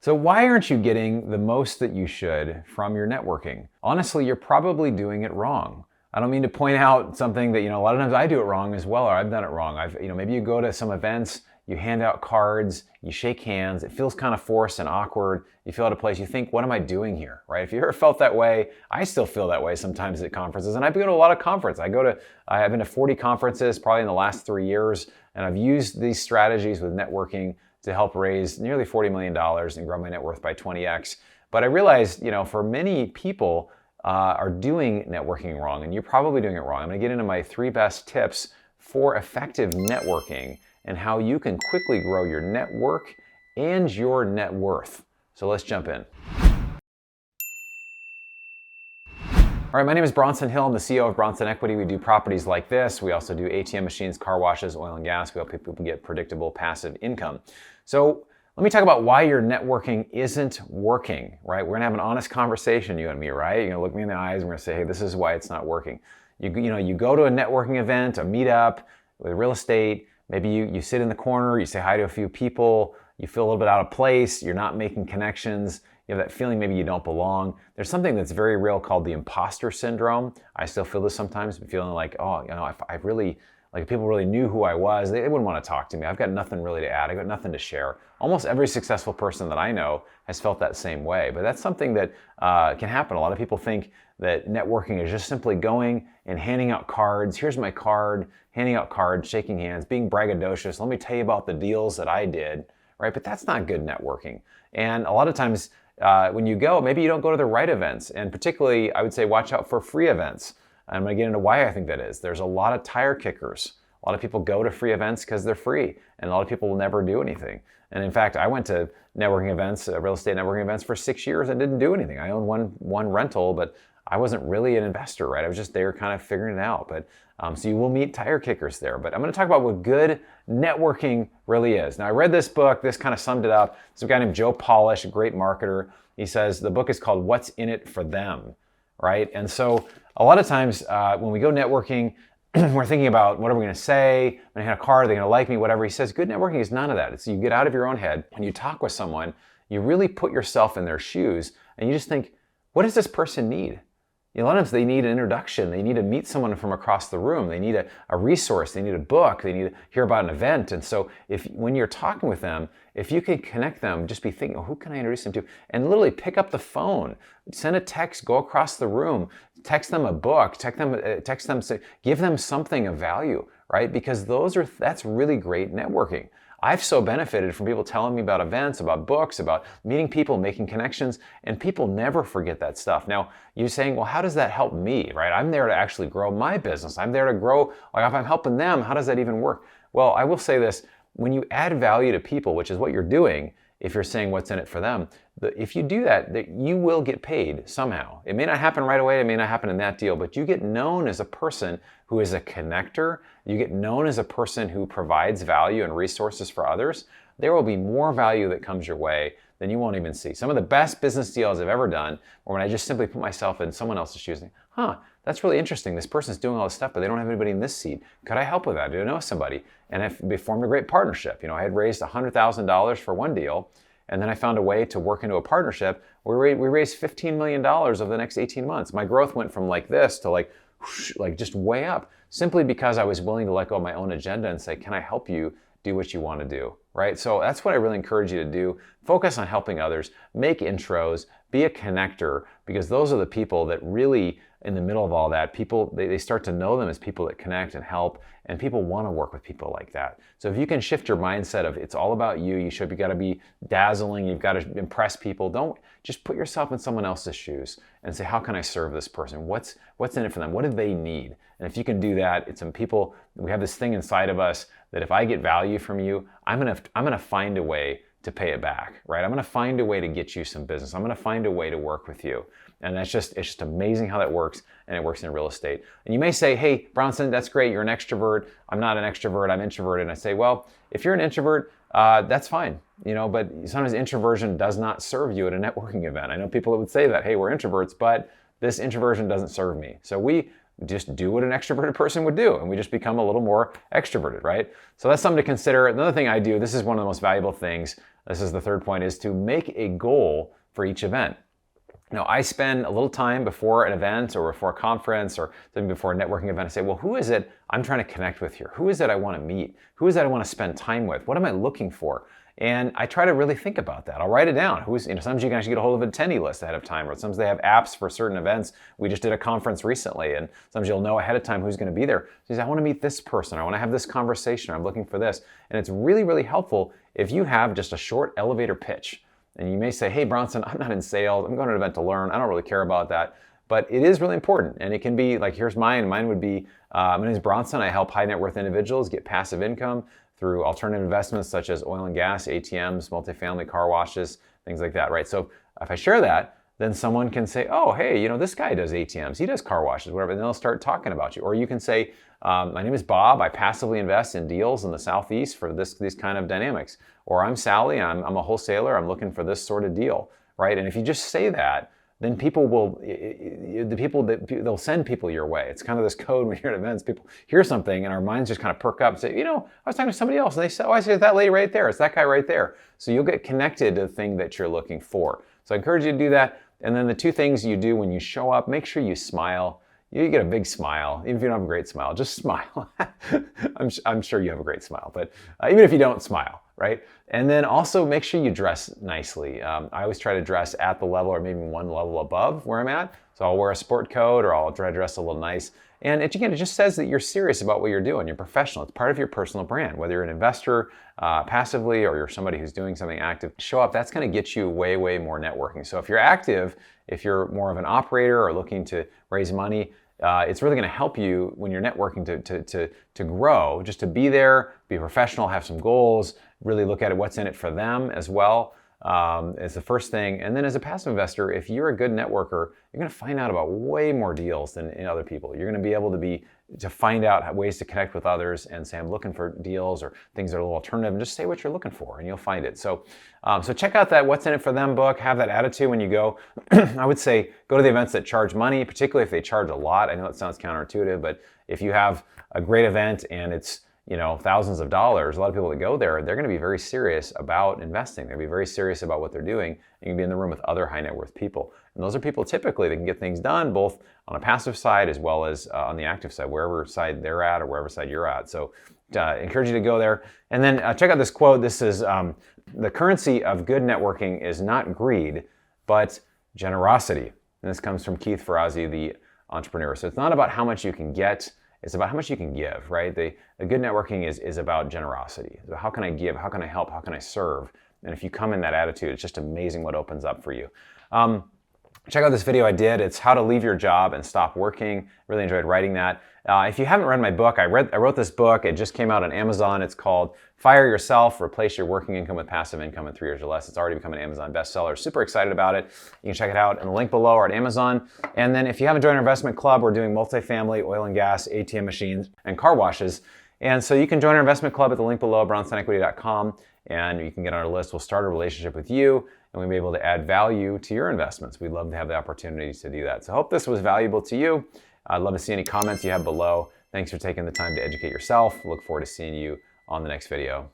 So why aren't you getting the most that you should from your networking? Honestly, you're probably doing it wrong. I don't mean to point out something that, a lot of times I do it wrong as well, or I've done it wrong. Maybe you go to some events, you hand out cards, you shake hands, it feels kind of forced and awkward. You feel out of place, you think, what am I doing here, right? If you ever felt that way, I still feel that way sometimes at conferences, and I go to a lot of conferences. I've been to 40 conferences probably in the last 3 years, and I've used these strategies with networking to help raise nearly $40 million and grow my net worth by 20x. But I realized, for many people are doing networking wrong, and you're probably doing it wrong. I'm gonna get into my 3 best tips for effective networking and how you can quickly grow your network and your net worth. So let's jump in. All right, my name is Bronson Hill. I'm the CEO of Bronson Equity. We do properties like this. We also do ATM machines, car washes, oil and gas. We help people get predictable passive income. So let me talk about why your networking isn't working, right? We're gonna have an honest conversation, you and me, right? You're gonna look me in the eyes and we're gonna say, hey, this is why it's not working. You go to a networking event, a meetup with real estate, maybe you sit in the corner, you say hi to a few people, you feel a little bit out of place, you're not making connections, you have that feeling maybe you don't belong. There's something that's very real called the imposter syndrome. I still feel this sometimes, feeling like, if people really knew who I was, they wouldn't want to talk to me. I've got nothing really to add. I've got nothing to share. Almost every successful person that I know has felt that same way. But that's something that can happen. A lot of people think that networking is just simply going and handing out cards. Here's my card, handing out cards, shaking hands, being braggadocious. Let me tell you about the deals that I did, right? But that's not good networking. And a lot of times when you go, maybe you don't go to the right events. And particularly, I would say watch out for free events. I'm going to get into why I think that is. There's a lot of tire kickers. A lot of people go to free events because they're free, and a lot of people will never do anything. And in fact, I went to networking events, real estate networking events for 6 years and didn't do anything. I owned one rental, but I wasn't really an investor, right? I was just there kind of figuring it out. But so you will meet tire kickers there. But I'm going to talk about what good networking really is. Now, I read this book. This kind of summed it up. There's a guy named Joe Polish, a great marketer. He says the book is called What's in It for Them, right? And so a lot of times when we go networking, we're thinking about what are we going to say? I'm going to hand a card, they're going to like me, whatever. He says good networking is none of that. It's you get out of your own head and you talk with someone, you really put yourself in their shoes and you just think, what does this person need? A lot of times they need an introduction. They need to meet someone from across the room. They need a resource. They need a book. They need to hear about an event. And so when you're talking with them, if you can connect them, just be thinking, who can I introduce them to? And literally pick up the phone, send a text, go across the room, text them a book, give them something of value, right? Because that's really great networking. I've so benefited from people telling me about events, about books, about meeting people, making connections, and people never forget that stuff. Now, you're saying, well, how does that help me, right? I'm there to actually grow my business. I'm there to grow, like if I'm helping them, how does that even work? Well, I will say this, when you add value to people, which is what you're doing, if you're saying what's in it for them, if you do that, you will get paid somehow. It may not happen right away, it may not happen in that deal, but you get known as a person who is a connector, you get known as a person who provides value and resources for others. There will be more value that comes your way than you won't even see. Some of the best business deals I've ever done were when I just simply put myself in someone else's shoes and, that's really interesting. This person's doing all this stuff, but they don't have anybody in this seat. Could I help with that? Do I know somebody? And we formed a great partnership. I had raised $100,000 for one deal, and then I found a way to work into a partnership where we raised $15 million over the next 18 months. My growth went from like this to like just way up, simply because I was willing to let go of my own agenda and say, can I help you do what you want to do, right? So that's what I really encourage you to do. Focus on helping others, make intros, be a connector, because those are the people that really, in the middle of all that, people, they start to know them as people that connect and help, and people want to work with people like that. So if you can shift your mindset of it's all about you, you got to be dazzling, you've got to impress people. Don't just put yourself in someone else's shoes and say, how can I serve this person? What's in it for them? What do they need? And if you can do that, it's some people, we have this thing inside of us that if I get value from you, I'm gonna find a way to pay it back, right? I'm gonna find a way to get you some business. I'm gonna find a way to work with you. And it's just amazing how that works, and it works in real estate. And you may say, hey, Bronson, that's great, you're an extrovert. I'm not an extrovert, I'm introverted. And I say, well, if you're an introvert, that's fine, but sometimes introversion does not serve you at a networking event. I know people that would say that, hey, we're introverts, but this introversion doesn't serve me. So we just do what an extroverted person would do, and we just become a little more extroverted, right? So that's something to consider. Another thing I do, this is one of the most valuable things, this is the third point, is to make a goal for each event. Now, I spend a little time before an event or before a conference or something before a networking event. I say, well, who is it I'm trying to connect with here? Who is it I want to meet? Who is it I want to spend time with? What am I looking for? And I try to really think about that. I'll write it down. Sometimes you can actually get a hold of an attendee list ahead of time, or sometimes they have apps for certain events. We just did a conference recently, and sometimes you'll know ahead of time who's going to be there. So you say, I want to meet this person, I want to have this conversation, or I'm looking for this. And it's really, really helpful if you have just a short elevator pitch. And you may say, hey, Bronson, I'm not in sales. I'm going to an event to learn. I don't really care about that. But it is really important. And it can be like, here's mine. Mine would be, my name is Bronson. I help high net worth individuals get passive income through alternative investments such as oil and gas, ATMs, multifamily car washes, things like that, right? So if I share that, then someone can say, oh, hey, this guy does ATMs, he does car washes, whatever, and they'll start talking about you. Or you can say, my name is Bob, I passively invest in deals in the Southeast for these kind of dynamics. Or I'm Sally, I'm a wholesaler, I'm looking for this sort of deal, right? And if you just say that, then people will, they'll send people your way. It's kind of this code when you're at events, people hear something and our minds just kind of perk up and say, I was talking to somebody else and they said, oh, I see that lady right there, it's that guy right there. So you'll get connected to the thing that you're looking for. So I encourage you to do that. And then the two things you do when you show up, make sure you smile. You get a big smile, even if you don't have a great smile, just smile. I'm sure you have a great smile, but even if you don't, smile, right? And then also make sure you dress nicely. I always try to dress at the level or maybe one level above where I'm at. So I'll wear a sport coat or I'll try to dress a little nice. And it just says that you're serious about what you're doing. You're professional. It's part of your personal brand. Whether you're an investor passively or you're somebody who's doing something active, show up. That's going to get you way, way more networking. So if you're active, if you're more of an operator or looking to raise money, it's really going to help you when you're networking to grow, just to be there, be professional, have some goals, really look at what's in it for them as well. Is the first thing. And then as a passive investor, if you're a good networker, you're going to find out about way more deals than in other people. You're going to be able to find out ways to connect with others and say, I'm looking for deals or things that are a little alternative, and just say what you're looking for and you'll find it. So check out that What's in It for Them book. Have that attitude when you go. I would say go to the events that charge money, particularly if they charge a lot. I know it sounds counterintuitive, but if you have a great event and it's thousands of dollars, a lot of people that go there, they're going to be very serious about investing. They're going to be very serious about what they're doing. You can be in the room with other high net worth people. And those are people typically that can get things done both on a passive side as well as on the active side, wherever side they're at or wherever side you're at. So encourage you to go there. And then check out this quote. This is, the currency of good networking is not greed, but generosity. And this comes from Keith Ferrazzi, the entrepreneur. So it's not about how much you can get, it's about how much you can give, right? The good networking is about generosity. So how can I give? How can I help? How can I serve? And if you come in that attitude, it's just amazing what opens up for you. Check out this video I did. It's how to leave your job and stop working. Really enjoyed writing that. If you haven't read my book, I wrote this book. It just came out on Amazon. It's called Fire Yourself, Replace Your Working Income with Passive Income in 3 years or less. It's already become an Amazon bestseller. Super excited about it. You can check it out in the link below or at Amazon. And then if you haven't joined our investment club, we're doing multifamily, oil and gas, ATM machines, and car washes. And so you can join our investment club at the link below, bronsonequity.com, and you can get on our list. We'll start a relationship with you, and we'll be able to add value to your investments. We'd love to have the opportunity to do that. So I hope this was valuable to you. I'd love to see any comments you have below. Thanks for taking the time to educate yourself. Look forward to seeing you on the next video.